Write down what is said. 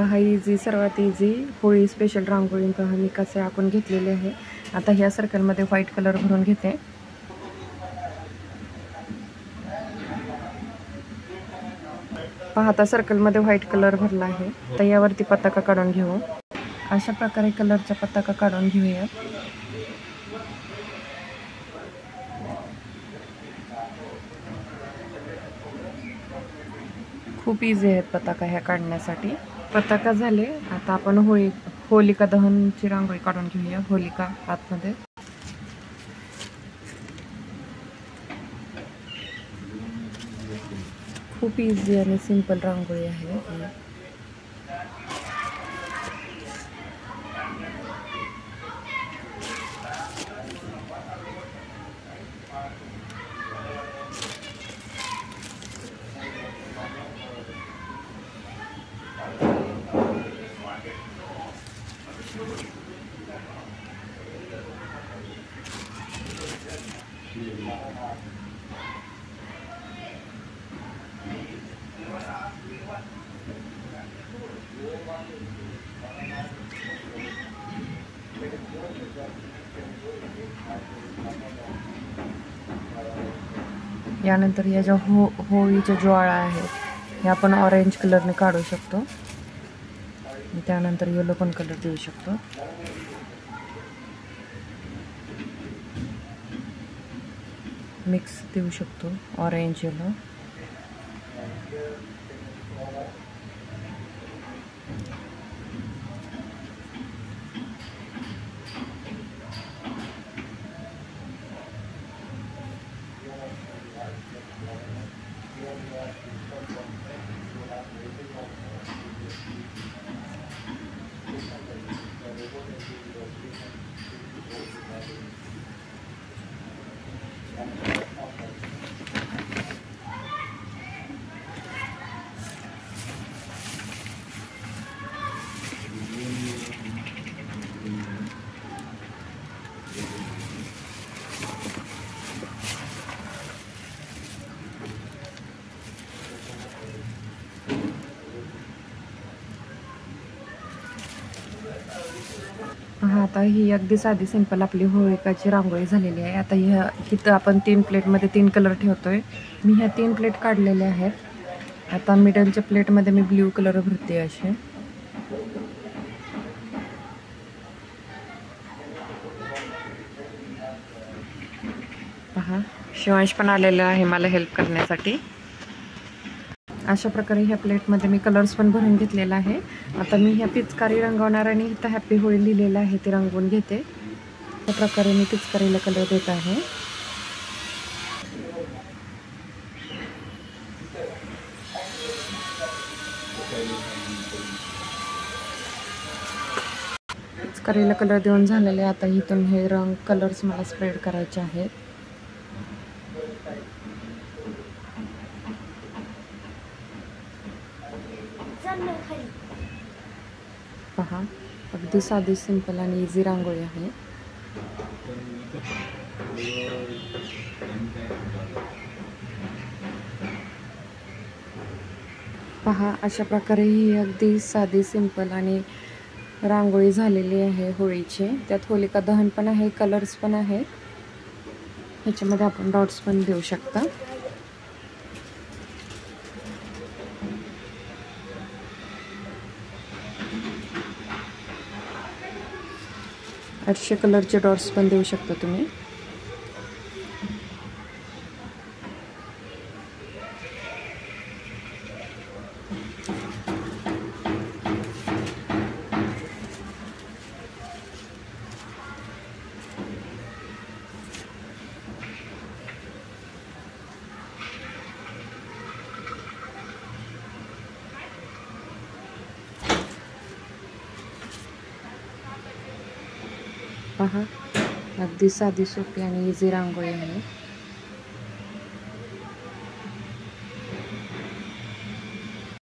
पहा इझी, सर्वात easy Holi special रांगोळी पहा मी कसे आखून घेतलेले आहे। आता ह्या सर्कलमध्ये व्हाईट कलर भरून घेते। पहा आता सर्कलमध्ये व्हाईट कलर भरला आहे। तर यावरती पताका काढून घेऊ। अशा प्रकारे कलरचा पताका काढून घेऊया। खूप इझी आहेत पताका ह्या काढण्यासाठी। पताका झाले, आता आपण होलिका दहनची रांगोळी काढून घेऊया। होलिका आतमध्ये खूप इझी आणि सिंपल रांगोळी आहे। यानंतर या ज्या होळीच्या ज्वाळा आहेत हे आपण ऑरेंज कलरने काढू शकतो। त्यानंतर येलो पण कलर देऊ शकतो। मिक्स देऊ शकतो ऑरेंज येलो। हा आता ही अगदी साधी सिंपल आपली होळिकाची रांगोळी झालेली आहे। आता इथं आपण 3 प्लेटमध्ये 3 कलर ठेवतोय। मी ह्या 3 प्लेट काढलेल्या आहेत। आता मिडलच्या प्लेटमध्ये मी ब्ल्यू कलर भरते असे। पहा शिवांश पण आलेला आहे मला हेल्प करण्यासाठी। अशा प्रकारे ह्या प्लेटमध्ये मी कलर्स पण भरून घेतलेला आहे। आता मी ह्या पिचकारी रंगवणार आणि इथं हॅपी होळी लिहिलेलं आहे ते रंगवून घेते। अशा प्रकारे मी पिचकारीला कलर देत आहे। पिचकारीला कलर देऊन झालेले। आता इथून हे कलर्स मला स्प्रेड करायचे आहेत। पहा अगदी साधी सिंपल आणि इझी रांगोळी आहे। पहा अशा प्रकारे ही अगदी साधी सिंपल आणि रांगोळी झालेली आहे होळीची। त्यात होलिका दहन पण आहे, कलर्स पण आहेत। ह्याच्यामध्ये आपण डॉट्स पण देऊ शकता। आठशे कलरचे डॉट्स पण देऊ शकता तुम्ही। पहा अगदी साधी सोपी आणि इझी रांगोळी आहे।